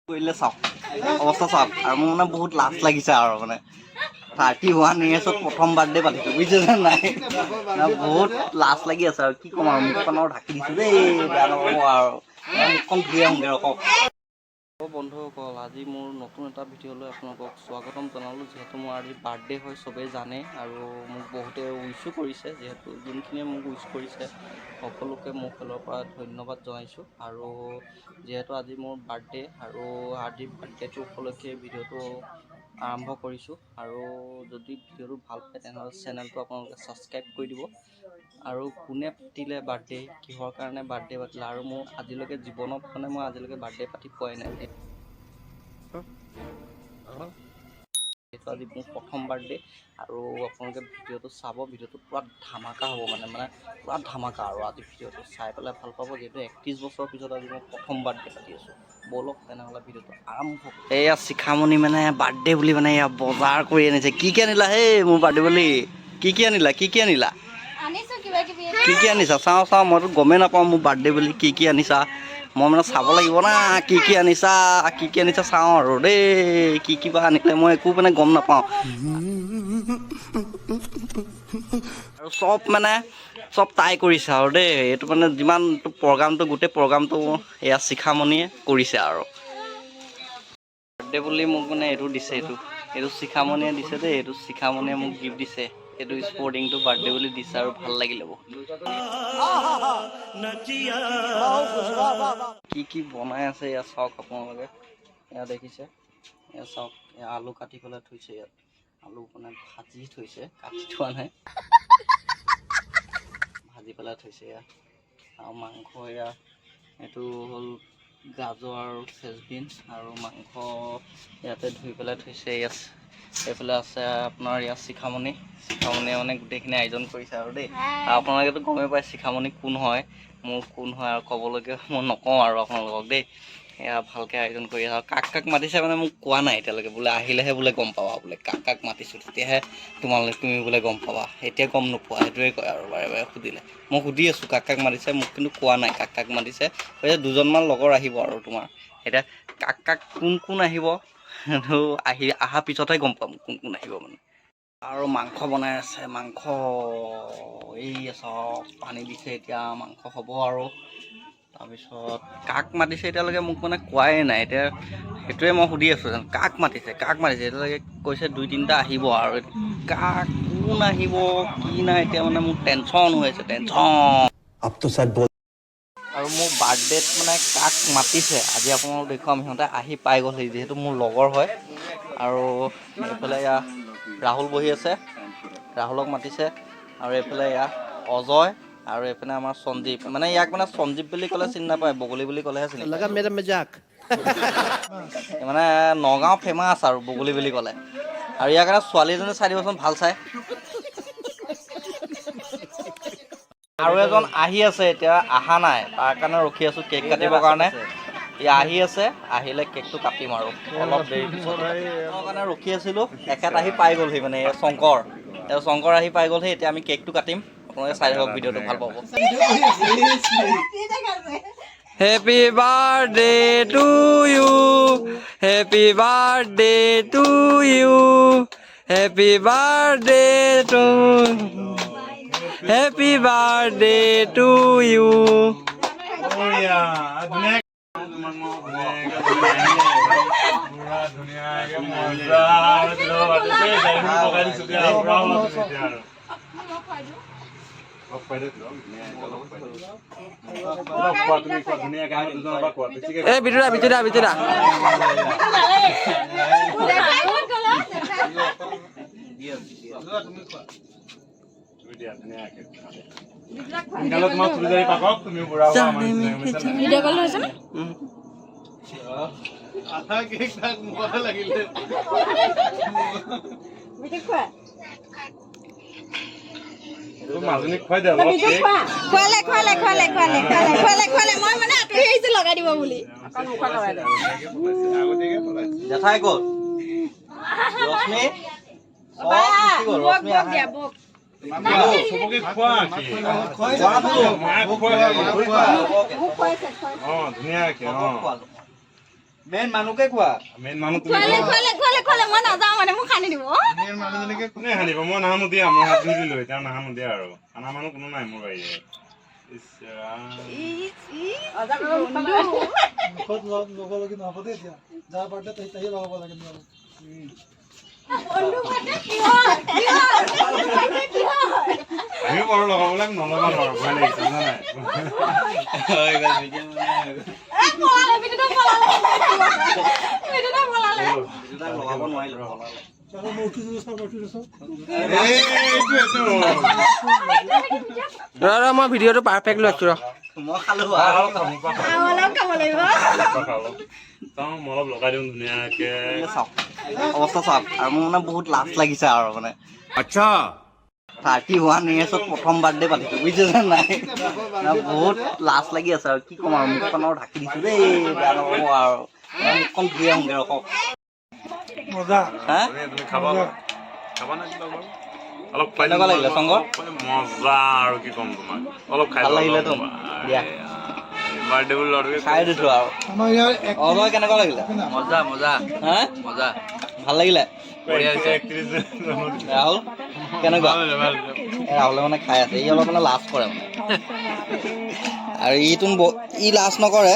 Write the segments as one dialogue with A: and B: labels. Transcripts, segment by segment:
A: কৰিলে চাওক অৱস্থা চাওক আৰু মোৰ মানে বহুত লাজ লাগিছে আৰু মানে 31 ইয়াৰ্ছত প্ৰথম বাৰ্থডে পাতিছোঁ বুজিছে নাই বহুত লাজ লাগি আছে আৰু কি ক'ম আৰু মুখখন আৰু ঢাকি দিছোঁ দেই বেয়া নক'ব আৰু মুখখন ধুই আহোঁগৈ ৰখক বন্ধুসকল আজি মোৰ নতুন এটা ভিডিঅ'লৈ আপোনালোকক স্বাগতম জনালোঁ যিহেতু মোৰ আজি বাৰ্থডে হয় চবেই জানে আৰু মোক বহুতে উইছো কৰিছে যিহেতু যোনখিনিয়ে মোক উইচ কৰিছে সকলোকে মোৰ ফালৰ পৰা ধন্যবাদ জনাইছোঁ আৰু যিহেতু আজি মোৰ বাৰ্থডে আৰু আজি বাৰ্থডেটো উপলক্ষে ভিডিঅ'টো আৰম্ভ কৰিছোঁ আৰু যদি ভিডিঅ'টো ভাল পায় তেনেহ'লে চেনেলটো আপোনালোকে ছাবস্ক্ৰাইব কৰি দিব আৰু কোনে পাতিলে বাৰ্থডে কিহৰ কাৰণে বাৰ্থডে পাতিলে আৰু মোৰ আজিলৈকে জীৱনত মানে মই আজিলৈকে বাৰ্থডে পাতি পোৱাই নাই এইটো আজি মোৰ প্ৰথম বাৰ্থডে আৰু আপোনালোকে ভিডিঅ'টো চাব ভিডিঅ'টো পূৰা ধামাকা হ'ব মানে পূৰা ধামাকা আৰু আজি ভিডিঅ'টো চাই পেলাই ভাল পাব যিহেতু 31 বছৰৰ পিছত আজি মই প্ৰথম বাৰ্থডে পাতি আছোঁ ব'লক তেনেহ'লে ভিডিঅ'টো আৰম্ভ এয়া শিখামণি মানে বাৰ্থডে বুলি মানে এয়া বজাৰ কৰি আনিছে কি আনিলা হেই মোৰ বাৰ্থডে বুলি কি আনিলা কি আনিলা কি আনিছা চাওঁ মইতো গমেই নাপাওঁ মোৰ বাৰ্থডে বুলি কি আনিছা মই মানে চাব লাগিব না কি আনিছা চাওঁ আৰু দেই কি বা আনিলে মই একো মানে গম নাপাওঁ আৰু চব তাই কৰিছে আৰু দেই এইটো মানে যিমানটো প্ৰগ্ৰামটো গোটেই প্ৰগ্ৰামটো এয়া শিখামণিয়ে কৰিছে আৰু বাৰ্থডে বুলি মোক মানে এইটো দিছে এইটো শিখামণিয়ে দিছে দেই এইটো শিখামণিয়ে মোক গিফ্ট দিছে এইটো স্পৰ্টিংটো বাৰ্থডে বুলি দিছে আৰু ভাল লাগিলে বহুত কি বনাই আছে এয়া চাওক আপোনালোকে এয়া দেখিছে এয়া চাওক এয়া আলু কাটি পেলাই থৈছে ইয়াত আলু মানে ভাজি থৈছে কাটি থোৱা নাই ভাজি পেলাই থৈছে এয়া আৰু মাংস এয়া এইটো হ'ল গাজৰ আৰু ফ্ৰেঞ্চবিন আৰু মাংস ইয়াতে ধুই পেলাই থৈছে ইয়াত এইফালে আছে আপোনাৰ ইয়াত শিখামণিয়ে মানে গোটেইখিনি আয়োজন কৰিছে আৰু দেই আপোনালোকেতো গমেই পায় শিখামণি কোন হয় মোৰ কোন হয় আৰু ক'বলৈকে মই নকওঁ আৰু আপোনালোকক দেই এয়া ভালকৈ আয়োজন কৰি আছে আৰু কাক মাতিছে মানে মোক কোৱা নাই এতিয়ালৈকে বোলে আহিলেহে বোলে গম পাবা বোলে কাক মাতিছোঁ তেতিয়াহে তুমি বোলে গম পাবা এতিয়া গম নোপোৱা সেইটোৱে কয় আৰু বাৰে বাৰে সুধিলে মই সুধি আছোঁ কাক মাতিছে মোক কিন্তু কোৱা নাই কাক মাতিছে কৈছে দুজনমান লগৰ আহিব আৰু তোমাৰ এতিয়া কাক কোন আহিব অহাৰ পিছতহে গম পাম কোন আহিব মানে আৰু মাংস বনাই আছে মাংস এই চব পানী দিছে এতিয়া মাংস হ'ব আৰু তাৰপিছত কাক মাতিছে এতিয়ালৈকে মোক মানে কোৱাই নাই এতিয়া সেইটোৱে মই সুধি আছোঁ কাক মাতিছে এতিয়ালৈকে কৈছে 2-3টা আহিব আৰু কোন আহিব কি নাই এতিয়া মানে মোৰ টেনশ্যন হৈ আছে আৰু মোৰ বাৰ্থডেত মানে কাক মাতিছে আজি আপোনালোক দেখুৱাম সিহঁতে আহি পাই গ'লহি যিহেতু মোৰ লগৰ হয় আৰু এইফালে এয়া ৰাহুল বহি আছে ৰাহুলক মাতিছে আৰু এইফালে এয়া অজয় আৰু এইপিনে আমাৰ সঞ্জীৱ মানে ইয়াক মানে সঞ্জীৱ বুলি ক'লে চিনি নাপায় বগলী বুলি ক'লেহে চিনি মানে নগাঁও ফেমাছ আৰু বগলী বুলি ক'লে আৰু ইয়াৰ কাৰণে ছোৱালী এজনী চাই দিবচোন ভাল চাই আৰু এজন আহি আছে এতিয়া অহা নাই তাৰ কাৰণে ৰখি আছোঁ কেক কাটিবৰ কাৰণে আহি আছে আহিলে কেকটো কাটিম আৰু অলপ দেৰি পিছত কাৰণে ৰখি আছিলোঁ এখেত আহি পাই গ'লহি মানে শংকৰ আহি পাই গ'লহি এতিয়া আমি কেকটো কাটিম আপোনালোকে চাই থাকক ভিডিঅ'টো ভাল পাব happy birthday to you happy birthday to you happy birthday to happy birthday to you এই ভিতৰা
B: মাজনী খুৱাই দে মই মানে আঁতৰি আহিছোঁ লগাই দিব বুলি
A: জেঠাই ক'ত ৰশ্মি মেইন মানুহকে কোৱা
C: মেইন মানুহ তুমি
B: খোৱালে মই নাযাওঁ মানে মোক সানি দিব
C: মেইন মানুহজনীকে কোনে হানিব মই নাহানো দিয়া মই হাত ধুই দিলো এতিয়া নাহানো দিয়া আৰু খানা মানুহ কোনো নাই মোৰ বাহিৰে আমি বৰ লগাবলৈ আমি নলগা নোৱাৰো ভয় লাগিছে জানা নাই
A: লগাব নোৱাৰিলো
D: মই ভিডিঅ'টো পাৰফেক্ট লৈছো ৰ
A: মই খালো
C: মই অলপ লগাই দিওঁ ধুনীয়াকে
A: অৱস্থা চাওক আৰু মোৰ মানে বহুত লাজ লাগিছে আৰু মানে
D: আচ্ছা
A: 31 ইয়াৰ্ছত প্ৰথম বাৰ্থডে পাতিছো বুজিছে নাই বহুত লাজ লাগি আছে আৰু কি ক'ম আৰু মুখখন আৰু ঢাকি দিছো দেই বেয়া নক'ব আৰু মুখখন ধুই আহোঁগৈ ৰখক
C: মজা
A: হা
C: তুমি খাবা খাবা না কিবা বাৰু অলপ খাই
A: কেনেকুৱা লাগিলে সংগৰ
C: মজা আৰু কি ক'ম তোমাক অলপ খাই
A: ভাল লাগিলে তো দিয়া
C: বাৰ্থডে বুলি লড়কে
A: খাই দিছো আৰু অলপ কেনেকুৱা লাগিলে
D: মজা মজা
A: হা
D: মজা
A: ভাল লাগিলে
C: বঢ়িয়া হৈছে এক্ট্ৰেছ
A: ৰাহুল কেনেকুৱা ৰাহুলে মানে খাই আছে ই অলপ মানে লাজ কৰে মানে আৰু ই লাজ নকৰে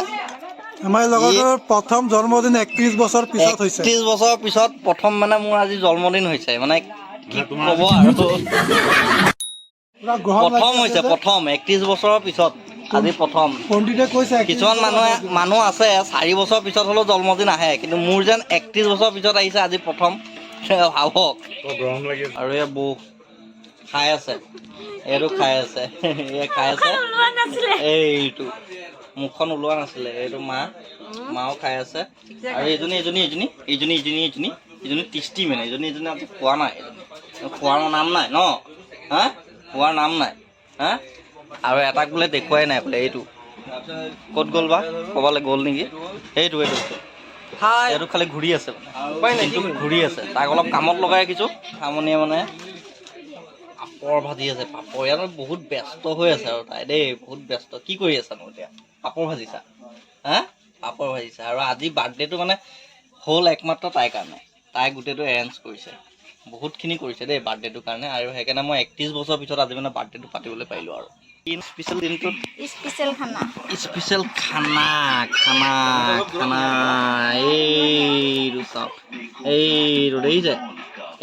E: আমাৰ লগৰ প্ৰথম জন্মদিন 31 বছৰ পিছত হৈছে
A: 31 বছৰৰ পিছত প্ৰথম মানে মোৰ আজি জন্মদিন হৈছে মানে কি ক'ব আৰু প্ৰথম হৈছে প্ৰথম 31 বছৰৰ পিছত আজি প্ৰথম
E: পণ্ডিতে কৈছে
A: কিছুমান মানুহ আছে 4 বছৰ পিছত হ'লেও জন্মদিন আহে কিন্তু মোৰ যেন 31 বছৰৰ পিছত আহিছে আজি প্ৰথম ভাবক
C: গৰম লাগি আছে
A: আৰু এই বৌ খাই আছে এইটো খাই আছে এই খাই আছে এইটো মুখখন ওলোৱা নাছিলে এইটো মাও খাই আছে আৰু এইজনী টিষ্টি মানে এইজনী আজি খোৱা নাই খোৱাৰ নাম নাই ন হা খোৱাৰ নাম নাই হা আৰু এটাক বোলে দেখুৱাই নাই বোলে এইটো ক'ত গ'ল বা ক'বালৈ গ'ল নেকি এইটো এইটো খালি ঘূৰি আছে কিন্তু ঘূৰি আছে তাক অলপ কামত লগাই ৰাখিছোঁ আমনিয়ে মানে পাপৰ ভাজি আছে পাপৰ ইয়াত বহুত ব্যস্ত হৈ আছে আৰু তাই দেই বহুত ব্যস্ত কি কৰি আছা নো এতিয়া পাপৰ ভাজিছা হা পাপৰ ভাজিছা আৰু আজি বাৰ্থডেটো মানে হ'ল একমাত্ৰ তাইৰ কাৰণে তাই গোটেইটো এৰেঞ্জ কৰিছে বহুতখিনি কৰিছে দেই বাৰ্থডেটোৰ কাৰণে আৰু সেইকাৰণে মই 31 বছৰৰ পিছত আজি মানে বাৰ্থডেটো পাতিবলৈ পাৰিলোঁ আৰু স্পেচিয়েল দিনটোত স্পেচিয়েল খানা এইটো চাওক এইটো দেখিছে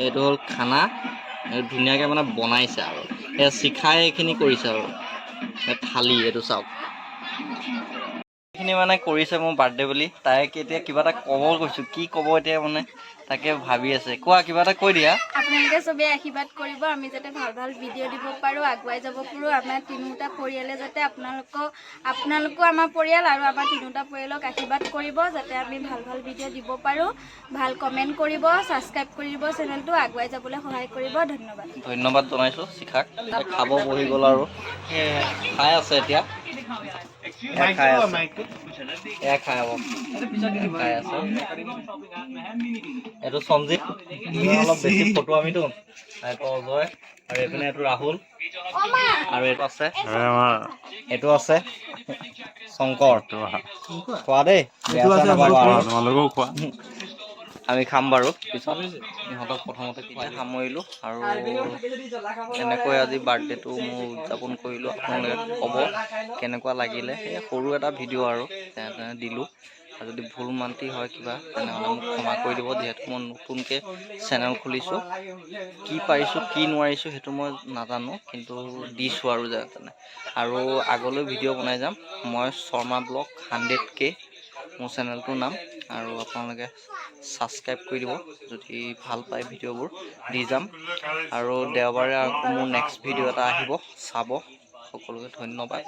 A: এইটো হ'ল খানা ধুনীয়াকৈ মানে বনাইছে আৰু শিখাই এইখিনি কৰিছে আৰু থালি এইটো চাওক এইখিনি মানে কৰিছে মোৰ বাৰ্থডে বুলি তাইক এতিয়া কিবা এটা ক'ব কৈছোঁ কি ক'ব এতিয়া মানে তাকে ভাবি আছে কোৱা কিবা এটা কৈ দিয়া
F: আপোনালোকে চবেই আশীৰ্বাদ কৰিব আমি যাতে ভাল ভাল ভিডিঅ' দিব পাৰোঁ আগুৱাই যাব পাৰোঁ আমাৰ তিনিওটা পৰিয়ালে যাতে আপোনালোকো আমাৰ পৰিয়াল আৰু আমাৰ তিনিওটা পৰিয়ালক আশীৰ্বাদ কৰিব যাতে আমি ভাল ভাল ভিডিঅ' দিব পাৰোঁ ভাল কমেণ্ট কৰিব ছাবস্ক্ৰাইব কৰিব চেনেলটো আগুৱাই যাবলৈ সহায় কৰিব ধন্যবাদ
A: জনাইছোঁ শিখাক খাব বহি গ'ল আৰু খাই আছে এতিয়া খাই আছে এইটো সঞ্জিত অলপ বেছি ফটো আমিতো এইটো অজয় আৰু এইপিনে এইটো ৰাহুল আৰু এইটো আছে শংকৰ খোৱা দেই
C: তোমালোকেও খোৱা
A: আমি খাম বাৰু পিছত ইহঁতক প্ৰথমতে সামৰিলোঁ আৰু এনেকৈ আজি বাৰ্থডেটো মোৰ উদযাপন কৰিলোঁ আপোনালোকে ক'ব কেনেকুৱা লাগিলে এই সৰু এটা ভিডিঅ' আৰু তেনে দিলোঁ আৰু যদি ভুল মান্তি হয় কিবা তেনেহ'লে মোক ক্ষমা কৰি দিব যিহেতু মই নতুনকৈ চেনেল খুলিছোঁ কি পাৰিছোঁ কি নোৱাৰিছোঁ সেইটো মই নাজানো কিন্তু দিছোঁ আৰু যেনে আৰু আগলৈ ভিডিঅ' বনাই যাম মই শৰ্মা ব্লগ 100K মোৰ চেনেলটোৰ নাম আৰু আপোনালোকে ছাবস্ক্ৰাইব কৰি দিব যদি ভাল পায় ভিডিঅ'বোৰ দি যাম আৰু দেওবাৰে আকৌ মোৰ নেক্সট ভিডিঅ' এটা আহিব চাব সকলোকে ধন্যবাদ।